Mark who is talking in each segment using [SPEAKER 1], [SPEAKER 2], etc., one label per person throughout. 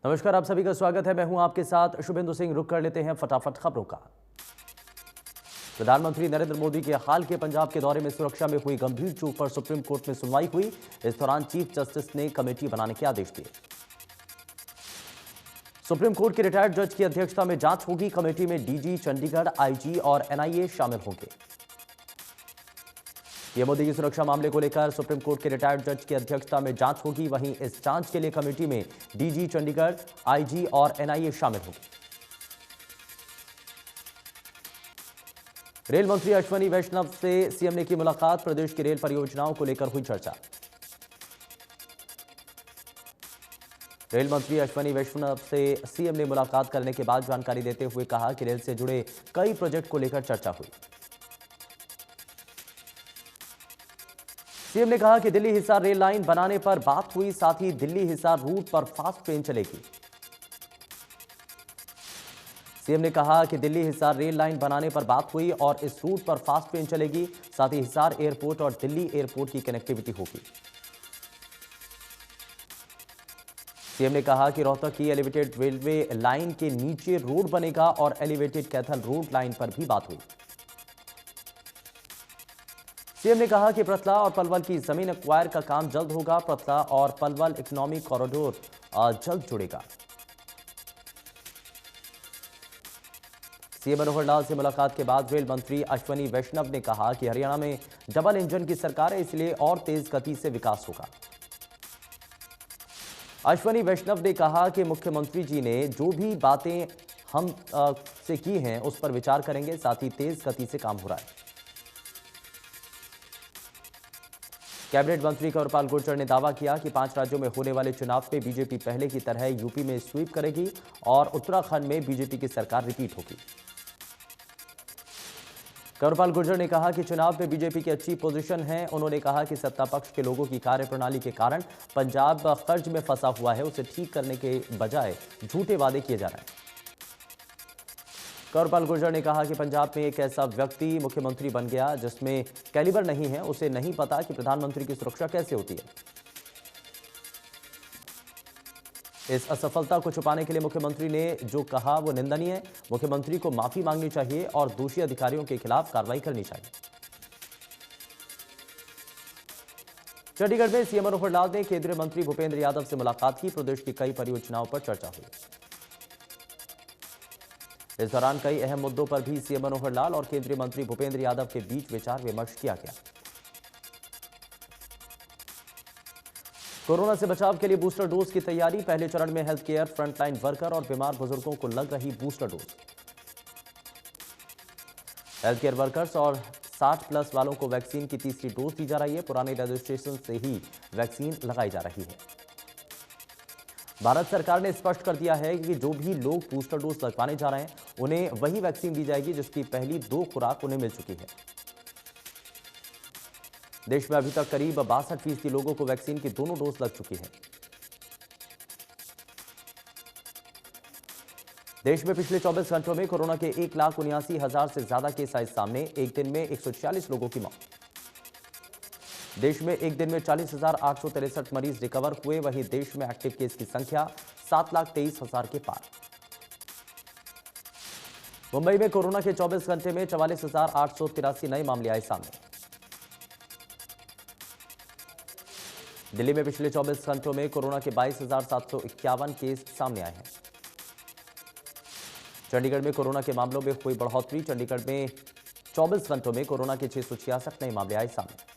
[SPEAKER 1] नमस्कार, आप सभी का स्वागत है। मैं हूं आपके साथ शुभेंदु सिंह। रुक कर लेते हैं फटाफट खबरों का। प्रधानमंत्री नरेंद्र मोदी के हाल के पंजाब के दौरे में सुरक्षा में हुई गंभीर चूक पर सुप्रीम कोर्ट में सुनवाई हुई। इस दौरान चीफ जस्टिस ने कमेटी बनाने के आदेश दिए। सुप्रीम कोर्ट के रिटायर्ड जज की अध्यक्षता में जांच होगी। कमेटी में डीजी चंडीगढ़, आईजी और एनआईए शामिल होंगे। पीएम मोदी की सुरक्षा मामले को लेकर सुप्रीम कोर्ट के रिटायर्ड जज की अध्यक्षता में जांच होगी। वहीं इस जांच के लिए कमेटी में डीजी चंडीगढ़, आईजी और एनआईए शामिल होंगे। रेल मंत्री अश्विनी वैष्णव से सीएम ने की मुलाकात। प्रदेश की रेल परियोजनाओं को लेकर हुई चर्चा। रेल मंत्री अश्विनी वैष्णव से सीएम ने मुलाकात करने के बाद जानकारी देते हुए कहा कि रेल से जुड़े कई प्रोजेक्ट को लेकर चर्चा हुई। सीएम ने कहा कि दिल्ली हिसार रेल लाइन बनाने पर बात हुई, साथ ही दिल्ली हिसार रूट पर फास्ट ट्रेन चलेगी। सीएम ने कहा कि दिल्ली हिसार रेल लाइन बनाने पर बात हुई और इस रूट पर फास्ट ट्रेन चलेगी। साथ ही हिसार एयरपोर्ट और दिल्ली एयरपोर्ट की कनेक्टिविटी होगी। सीएम ने कहा कि रोहतक की एलिवेटेड रेलवे लाइन के नीचे रोड बनेगा और एलिवेटेड कैथल रोड लाइन पर भी बात हुई। सीएम ने कहा कि प्रतला और पलवल की जमीन एक्वायर का काम जल्द होगा। प्रतला और पलवल इकोनॉमिक कॉरिडोर जल्द जुड़ेगा। सीएम मनोहर लाल से मुलाकात के बाद रेल मंत्री अश्विनी वैष्णव ने कहा कि हरियाणा में डबल इंजन की सरकार है, इसलिए और तेज गति से विकास होगा। अश्विनी वैष्णव ने कहा कि मुख्यमंत्री जी ने जो भी बातें हम से की हैं उस पर विचार करेंगे, साथ ही तेज गति से काम हो रहा है। कैबिनेट मंत्री कंवरपाल गुर्जर ने दावा किया कि 5 राज्यों में होने वाले चुनाव में बीजेपी पहले की तरह यूपी में स्वीप करेगी और उत्तराखंड में बीजेपी की सरकार रिपीट होगी। कंवरपाल गुर्जर ने कहा कि चुनाव में बीजेपी की अच्छी पोजीशन है। उन्होंने कहा कि सत्ता पक्ष के लोगों की कार्यप्रणाली के कारण पंजाब कर्ज में फंसा हुआ है, उसे ठीक करने के बजाय झूठे वादे किए जा रहे हैं। कंवरपाल गुर्जर ने कहा कि पंजाब में एक ऐसा व्यक्ति मुख्यमंत्री बन गया जिसमें कैलिबर नहीं है, उसे नहीं पता कि प्रधानमंत्री की सुरक्षा कैसे होती है। इस असफलता को छुपाने के लिए मुख्यमंत्री ने जो कहा वो निंदनीय है। मुख्यमंत्री को माफी मांगनी चाहिए और दोषी अधिकारियों के खिलाफ कार्रवाई करनी चाहिए। चंडीगढ़ में सीएम मनोहर लाल ने केंद्रीय मंत्री भूपेंद्र यादव से मुलाकात की। प्रदेश की कई परियोजनाओं पर चर्चा हुई। इस दौरान कई अहम मुद्दों पर भी सीएम मनोहर लाल और केंद्रीय मंत्री भूपेंद्र यादव के बीच विचार विमर्श किया गया। कोरोना से बचाव के लिए बूस्टर डोज की तैयारी। पहले चरण में हेल्थ केयर, फ्रंटलाइन वर्कर और बीमार बुजुर्गों को लग रही booster dose. Health care workers और 60+ वालों को वैक्सीन की तीसरी डोज दी जा रही है। पुराने रजिस्ट्रेशन से ही वैक्सीन लगाई जा रही है। भारत सरकार ने स्पष्ट कर दिया है कि जो भी लोग बूस्टर डोज लगवाने जा रहे हैं उन्हें वही वैक्सीन दी जाएगी जिसकी पहली 2 खुराक उन्हें मिल चुकी है। देश में अभी तक करीब 62% लोगों को वैक्सीन की दोनों डोज लग चुकी है। देश में पिछले 24 घंटों में कोरोना के 1,79,000 से ज्यादा केस आए सामने। एक दिन में 146 लोगों की मौत। देश में एक दिन में 40,863 मरीज रिकवर हुए। वहीं देश में एक्टिव केस की संख्या 7,23,000 के पार। मुंबई में कोरोना के 24 घंटे में 44,883 नए मामले आए सामने। दिल्ली में पिछले 24 घंटों में कोरोना के 22,751 केस सामने आए हैं। चंडीगढ़ में कोरोना के मामलों में हुई बढ़ोतरी। चंडीगढ़ में 24 घंटों में कोरोना के 666 नए मामले आए सामने।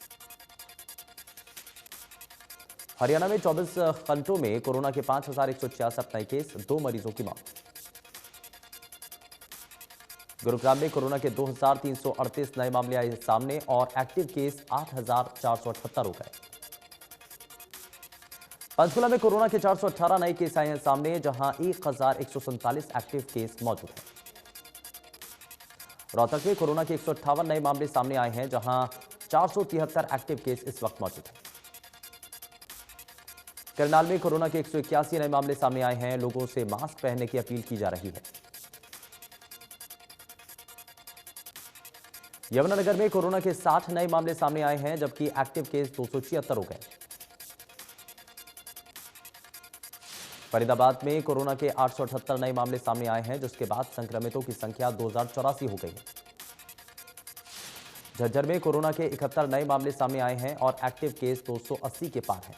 [SPEAKER 1] हरियाणा में 24 घंटों में कोरोना के 5,166 नए केस, 2 मरीजों की मौत। गुरुग्राम में कोरोना के 2,338 नए मामले आए सामने और एक्टिव केस 8,478 हो गए। पंचकुला में कोरोना के 418 नए केस आए हैं सामने, जहां 1,147 एक्टिव केस मौजूद हैं। रोहतक में कोरोना के 158 नए मामले सामने आए हैं, जहां 473 एक्टिव केस इस वक्त मौजूद हैं। करनाल में कोरोना के 181 नए मामले सामने आए हैं। लोगों से मास्क पहनने की अपील की जा रही है। यमुनानगर में कोरोना के 60 नए मामले सामने आए हैं, जबकि एक्टिव केस 276 हो गए। फरीदाबाद में कोरोना के 878 नए मामले सामने आए हैं, जिसके बाद संक्रमितों की संख्या 2084 हो गई है। झज्जर में कोरोना के 71 नए मामले सामने आए हैं और एक्टिव केस 280 के पार है।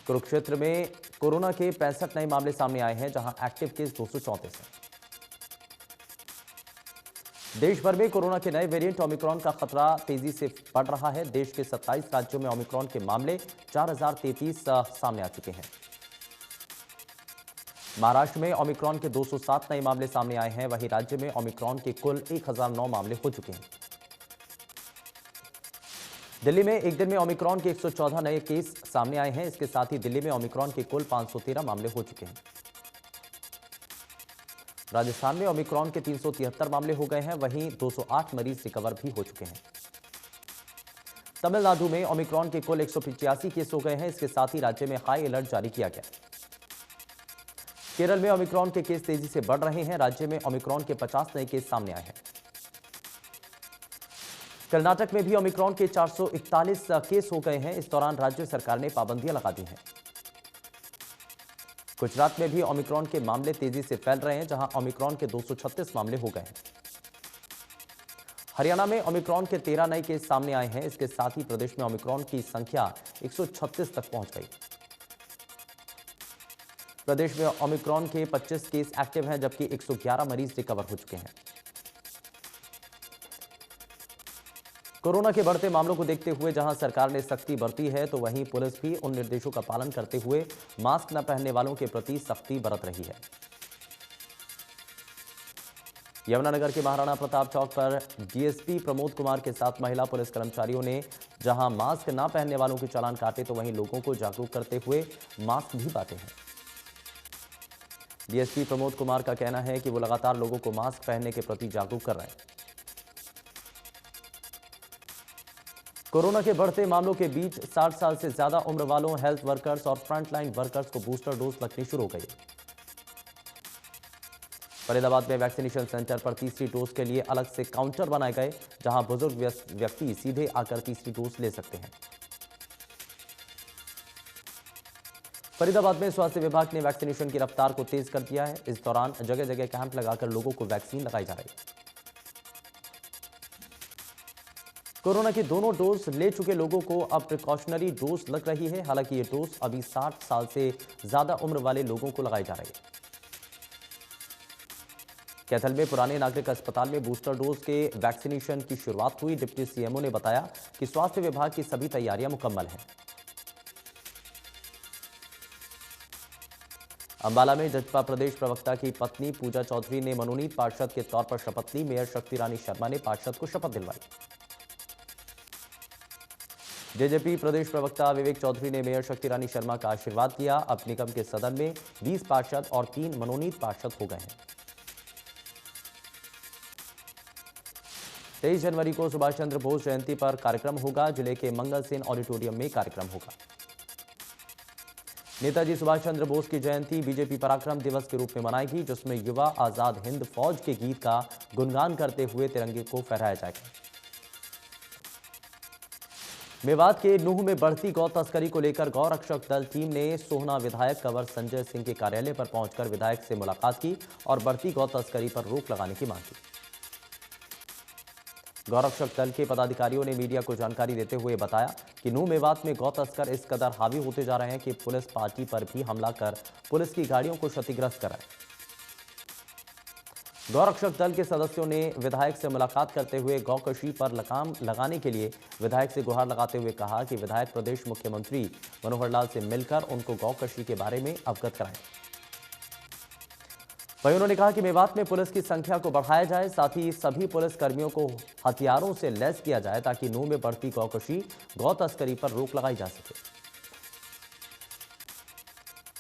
[SPEAKER 1] कुरुक्षेत्र में कोरोना के 65 नए मामले सामने आए हैं, जहां एक्टिव केस 234 है। देश भर में कोरोना के नए वेरिएंट ओमिक्रॉन का खतरा तेजी से बढ़ रहा है। देश के 27 राज्यों में ओमिक्रॉन के मामले 4033 सामने आ चुके हैं। महाराष्ट्र में ओमिक्रॉन के 207 नए मामले सामने आए हैं, वहीं राज्य में ओमिक्रॉन के कुल 1009 मामले हो चुके हैं। दिल्ली में एक दिन में ओमिक्रॉन के 114 नए केस सामने आए हैं। इसके साथ ही दिल्ली में ओमिक्रॉन के कुल 513 मामले हो चुके हैं। राजस्थान में ओमिक्रॉन के 373 मामले हो गए हैं, वहीं 208 मरीज रिकवर भी हो चुके हैं। तमिलनाडु में ओमिक्रॉन के कुल 185 केस हो गए हैं। इसके साथ ही राज्य में हाई अलर्ट जारी किया गया। केरल में ओमिक्रॉन के केस तेजी से बढ़ रहे हैं। राज्य में ओमिक्रॉन के 50 नए केस सामने आए हैं। कर्नाटक में भी ओमिक्रॉन के 441 केस हो गए हैं। इस दौरान राज्य सरकार ने पाबंदियां लगा दी हैं। गुजरात में भी ओमिक्रॉन के मामले तेजी से फैल रहे हैं, जहां ओमिक्रॉन के 236 मामले हो गए हैं। हरियाणा में ओमिक्रॉन के 13 नए केस सामने आए हैं। इसके साथ ही प्रदेश में ओमिक्रॉन की संख्या 136 तक पहुंच गई। प्रदेश में ओमिक्रॉन के 25 केस एक्टिव हैं, जबकि 111 मरीज रिकवर हो चुके हैं। कोरोना के बढ़ते मामलों को देखते हुए जहां सरकार ने सख्ती बरती है, तो वहीं पुलिस भी उन निर्देशों का पालन करते हुए मास्क न पहनने वालों के प्रति सख्ती बरत रही है। यमुनानगर के महाराणा प्रताप चौक पर डीएसपी प्रमोद कुमार के साथ महिला पुलिस कर्मचारियों ने जहां मास्क न पहनने वालों के चालान काटे, तो वहीं लोगों को जागरूक करते हुए मास्क भी बांटे हैं। डीएसपी प्रमोद कुमार का कहना है कि वो लगातार लोगों को मास्क पहनने के प्रति जागरूक कर रहे हैं। कोरोना के बढ़ते मामलों के बीच 60 साल से ज्यादा उम्र वालों, हेल्थ वर्कर्स और फ्रंटलाइन वर्कर्स को बूस्टर डोज लगनी शुरू हो गई। फरीदाबाद में वैक्सीनेशन सेंटर पर तीसरी डोज के लिए अलग से काउंटर बनाए गए, जहां बुजुर्ग व्यक्ति सीधे आकर तीसरी डोज ले सकते हैं। फरीदाबाद में स्वास्थ्य विभाग ने वैक्सीनेशन की रफ्तार को तेज कर दिया है। इस दौरान जगह जगह कैंप लगाकर लोगों को वैक्सीन लगाई जा रही है। कोरोना की दोनों डोज ले चुके लोगों को अब प्रिकॉशनरी डोज लग रही है। हालांकि ये डोज अभी 60 साल से ज्यादा उम्र वाले लोगों को लगाई जा रही है। कैथल में पुराने नागरिक अस्पताल में बूस्टर डोज के वैक्सीनेशन की शुरुआत हुई। डिप्टी सीएमओ ने बताया कि स्वास्थ्य विभाग की सभी तैयारियां मुकम्मल हैं। अंबाला में जजपा प्रदेश प्रवक्ता की पत्नी पूजा चौधरी ने मनोनीत पार्षद के तौर पर शपथ ली। मेयर शक्ति रानी शर्मा ने पार्षद को शपथ दिलवाई। जेजेपी प्रदेश प्रवक्ता विवेक चौधरी ने मेयर शक्ति रानी शर्मा का आशीर्वाद किया। अब निगम के सदन में 20 पार्षद और 3 मनोनीत पार्षद हो गए हैं। 23 जनवरी को सुभाष चंद्र बोस जयंती पर कार्यक्रम होगा। जिले के मंगल सेन ऑडिटोरियम में कार्यक्रम होगा। नेताजी सुभाष चंद्र बोस की जयंती बीजेपी पराक्रम दिवस के रूप में मनाएगी, जिसमें युवा आजाद हिंद फौज के गीत का गुणगान करते हुए तिरंगे को फहराया जाएगा। मेवात के नूह में बढ़ती गौ तस्करी को लेकर गौ रक्षक दल टीम ने सोहना विधायक कंवर संजय सिंह के कार्यालय पर पहुंचकर विधायक से मुलाकात की और बढ़ती गौ तस्करी पर रोक लगाने की मांग की। गौरक्षक दल के पदाधिकारियों ने मीडिया को जानकारी देते हुए बताया कि नूह मेवात में गौ तस्कर इस कदर हावी होते जा रहे हैं कि पुलिस पार्टी पर भी हमला कर पुलिस की गाड़ियों को क्षतिग्रस्त कराए। गौरक्षक दल के सदस्यों ने विधायक से मुलाकात करते हुए गौकशी पर लगाम लगाने के लिए विधायक से गुहार लगाते हुए कहा कि विधायक प्रदेश मुख्यमंत्री मनोहर लाल से मिलकर उनको गौकशी के बारे में अवगत कराएं। वहीं उन्होंने कहा कि मेवात में पुलिस की संख्या को बढ़ाया जाए, साथ ही सभी पुलिस कर्मियों को हथियारों से लैस किया जाए ताकि नूह में बढ़ती गौकशी, गौ तस्करी पर रोक लगाई जा सके।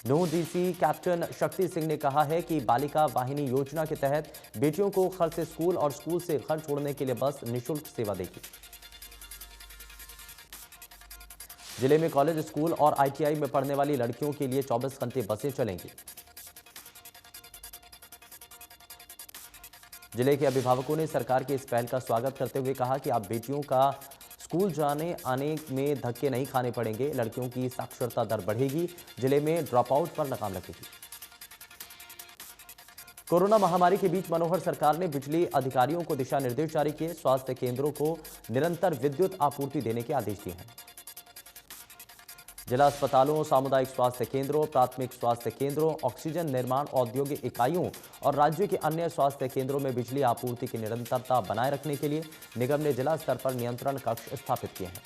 [SPEAKER 1] नूह डीसी कैप्टन शक्ति सिंह ने कहा है कि बालिका वाहिनी योजना के तहत बेटियों को घर से स्कूल और स्कूल से घर छोड़ने के लिए बस निःशुल्क सेवा देगी। जिले में कॉलेज, स्कूल और आईटीआई में पढ़ने वाली लड़कियों के लिए 24 घंटे बसें चलेंगी। जिले के अभिभावकों ने सरकार की इस पहल का स्वागत करते हुए कहा कि अब बेटियों का स्कूल जाने आने में धक्के नहीं खाने पड़ेंगे, लड़कियों की साक्षरता दर बढ़ेगी, जिले में ड्रॉप आउट पर लगाम लगेगी। कोरोना महामारी के बीच मनोहर सरकार ने बिजली अधिकारियों को दिशा निर्देश जारी किए। स्वास्थ्य केंद्रों को निरंतर विद्युत आपूर्ति देने के आदेश दिए हैं। जिला अस्पतालों, सामुदायिक स्वास्थ्य केंद्रों, प्राथमिक स्वास्थ्य केंद्रों, ऑक्सीजन निर्माण औद्योगिक इकाइयों और राज्य के अन्य स्वास्थ्य केंद्रों में बिजली आपूर्ति की निरंतरता बनाए रखने के लिए निगम ने जिला स्तर पर नियंत्रण कक्ष स्थापित किए हैं।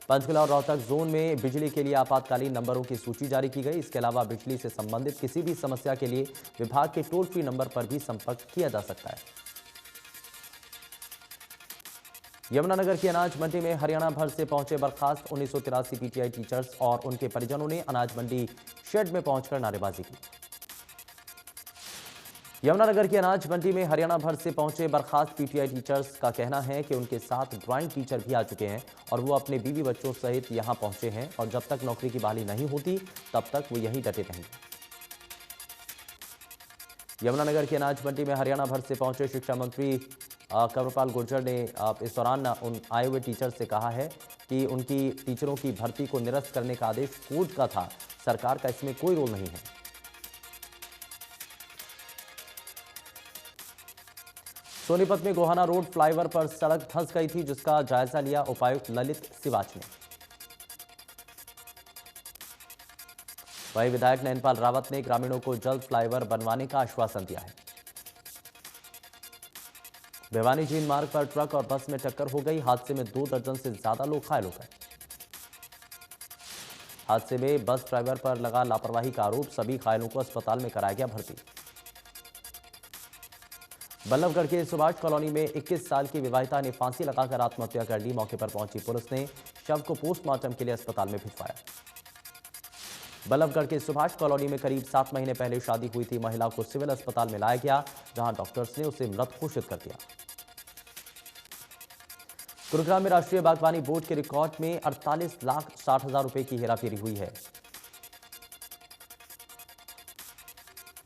[SPEAKER 1] पंचकुला और रोहतक जोन में बिजली के लिए आपातकालीन नंबरों की सूची जारी की गई। इसके अलावा बिजली से संबंधित किसी भी समस्या के लिए विभाग के टोल फ्री नंबर पर भी संपर्क किया जा सकता है। यमुनानगर की अनाज मंडी में हरियाणा भर से पहुंचे बर्खास्त 1983 पीटीआई टीचर्स और उनके परिजनों ने अनाज मंडी शेड में पहुंचकर नारेबाजी की। यमुनानगर की अनाज मंडी में हरियाणा भर से पहुंचे बर्खास्त पीटीआई टीचर्स का कहना है कि उनके साथ ड्राइंग टीचर भी आ चुके हैं और वो अपने बीवी बच्चों सहित यहां पहुंचे हैं और जब तक नौकरी की बहाली नहीं होती तब तक वो यहीं डटे रहेंगे। यमुनानगर की अनाज मंडी में हरियाणा भर से पहुंचे शिक्षा मंत्री कंवरपाल गुर्जर ने इस दौरान उन आए हुए टीचर से कहा है कि उनकी टीचरों की भर्ती को निरस्त करने का आदेश कोर्ट का था, सरकार का इसमें कोई रोल नहीं है। सोनीपत में गोहाना रोड फ्लाईओवर पर सड़क धंस गई थी, जिसका जायजा लिया उपायुक्त ललित सिवाच ने। वहीं विधायक नैनपाल रावत ने ग्रामीणों को जल्द फ्लाईओवर बनवाने का आश्वासन दिया है। भिवानी जींद मार्ग पर ट्रक और बस में टक्कर हो गई। हादसे में 2 दर्जन से ज्यादा लोग घायल हो गए। हादसे में बस ड्राइवर पर लगा लापरवाही का आरोप, सभी घायलों को अस्पताल में कराया गया भर्ती। बल्लभगढ़ के सुभाष कॉलोनी में 21 साल की विवाहिता ने फांसी लगाकर आत्महत्या कर ली। मौके पर पहुंची पुलिस ने शव को पोस्टमार्टम के लिए अस्पताल में भिजवाया। बल्लभगढ़ के सुभाष कॉलोनी में करीब 7 महीने पहले शादी हुई थी। महिला को सिविल अस्पताल में लाया गया, जहां डॉक्टर्स ने उसे मृत घोषित कर दिया। गुरुग्राम में राष्ट्रीय बागवानी बोर्ड के रिकॉर्ड में 48,60,000 रुपए की हेराफेरी हुई है।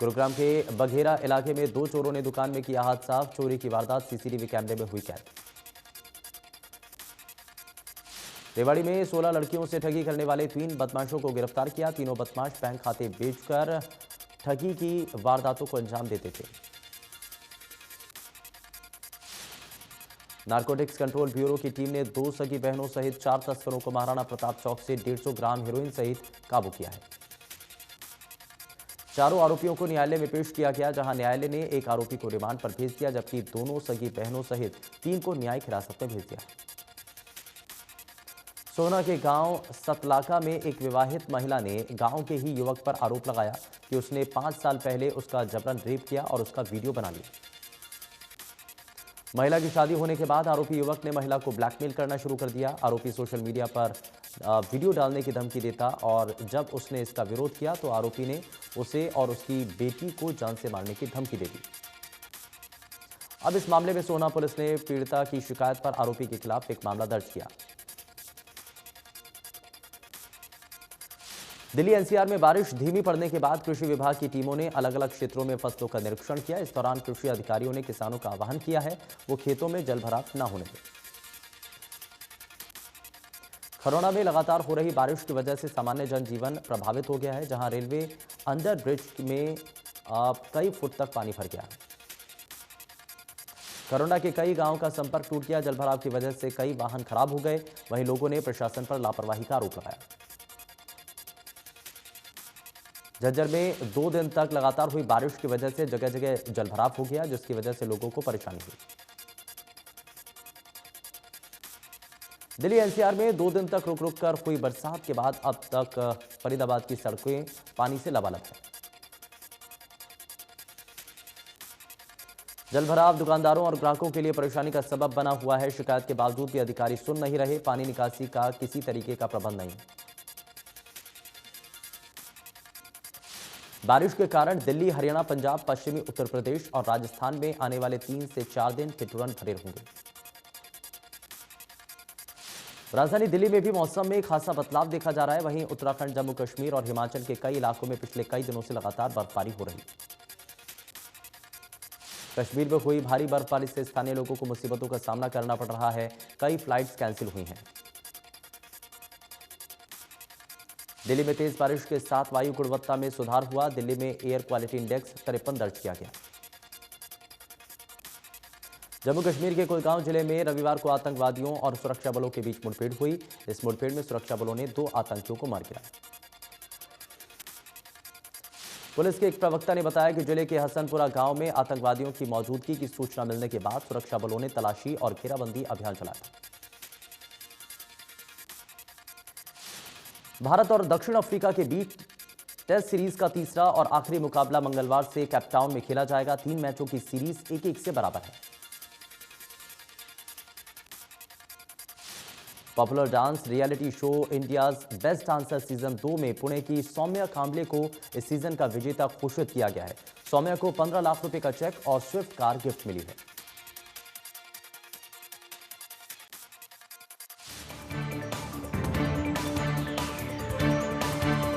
[SPEAKER 1] गुरुग्राम के बघेरा इलाके में 2 चोरों ने दुकान में किया हाथ साफ। चोरी की वारदात सीसीटीवी कैमरे में हुई कैद। रेवाड़ी में 16 लड़कियों से ठगी करने वाले 3 बदमाशों को गिरफ्तार किया। तीनों बदमाश बैंक खाते बेचकर ठगी की वारदातों को अंजाम देते थे। नारकोटिक्स कंट्रोल ब्यूरो की टीम ने 2 सगी बहनों सहित 4 तस्करों को महाराणा प्रताप चौक से 150 ग्राम हेरोइन सहित काबू किया है। चारों आरोपियों को न्यायालय में पेश किया गया, जहां न्यायालय ने एक आरोपी को रिमांड पर भेज दिया, जबकि दोनों सगी बहनों सहित 3 को न्यायिक हिरासत में भेज दिया। सोना के गांव सतलाका में एक विवाहित महिला ने गांव के ही युवक पर आरोप लगाया कि उसने 5 साल पहले उसका जबरन रेप किया और उसका वीडियो बना लिया। महिला की शादी होने के बाद आरोपी युवक ने महिला को ब्लैकमेल करना शुरू कर दिया। आरोपी सोशल मीडिया पर वीडियो डालने की धमकी देता और जब उसने इसका विरोध किया तो आरोपी ने उसे और उसकी बेटी को जान से मारने की धमकी दे दी। अब इस मामले में सोना पुलिस ने पीड़िता की शिकायत पर आरोपी के खिलाफ एक मामला दर्ज किया। दिल्ली एनसीआर में बारिश धीमी पड़ने के बाद कृषि विभाग की टीमों ने अलग अलग क्षेत्रों में फसलों का निरीक्षण किया। इस दौरान कृषि अधिकारियों ने किसानों का आह्वान किया है वो खेतों में जलभराव न होने दें। खरौना में लगातार हो रही बारिश की वजह से सामान्य जनजीवन प्रभावित हो गया है, जहां रेलवे अंडर ब्रिज में कई फुट तक पानी भर गया। खरौना के कई गांवों का संपर्क टूट गया। जलभराव की वजह से कई वाहन खराब हो गए। वहीं लोगों ने प्रशासन पर लापरवाही का आरोप लगाया। झज्जर में 2 दिन तक लगातार हुई बारिश की वजह से जगह जगह जलभराव हो गया, जिसकी वजह से लोगों को परेशानी हुई। दिल्ली एनसीआर में 2 दिन तक रुक रुक कर हुई बरसात के बाद अब तक फरीदाबाद की सड़कें पानी से लबालब हैं। जलभराव दुकानदारों और ग्राहकों के लिए परेशानी का सबब बना हुआ है। शिकायत के बावजूद भी अधिकारी सुन नहीं रहे। पानी निकासी का किसी तरीके का प्रबंध नहीं। बारिश के कारण दिल्ली, हरियाणा, पंजाब, पश्चिमी उत्तर प्रदेश और राजस्थान में आने वाले 3 से 4 दिन ठिठुरन भरे होंगे। राजधानी दिल्ली में भी मौसम में खासा बदलाव देखा जा रहा है। वहीं उत्तराखंड, जम्मू कश्मीर और हिमाचल के कई इलाकों में पिछले कई दिनों से लगातार बर्फबारी हो रही है। कश्मीर में हुई भारी बर्फबारी से स्थानीय लोगों को मुसीबतों का सामना करना पड़ रहा है। कई फ्लाइट्स कैंसिल हुई हैं। दिल्ली में तेज बारिश के साथ वायु गुणवत्ता में सुधार हुआ। दिल्ली में एयर क्वालिटी इंडेक्स 53 दर्ज किया गया। जम्मू कश्मीर के कुलगांव जिले में रविवार को आतंकवादियों और सुरक्षा बलों के बीच मुठभेड़ हुई। इस मुठभेड़ में सुरक्षा बलों ने 2 आतंकियों को मार गिराया। पुलिस के एक प्रवक्ता ने बताया कि जिले के हसनपुरा गांव में आतंकवादियों की मौजूदगी की सूचना मिलने के बाद सुरक्षा बलों ने तलाशी और घेराबंदी अभियान चलाया। भारत और दक्षिण अफ्रीका के बीच टेस्ट सीरीज का तीसरा और आखिरी मुकाबला मंगलवार से केपटाउन में खेला जाएगा। 3 मैचों की सीरीज 1-1 से बराबर है। Popular dance reality show India's best dancer season 2 में पुणे की सौम्या कांबले को इस सीजन का विजेता घोषित किया गया है। सौम्या को 15 लाख रुपए का चेक और स्विफ्ट कार गिफ्ट मिली है।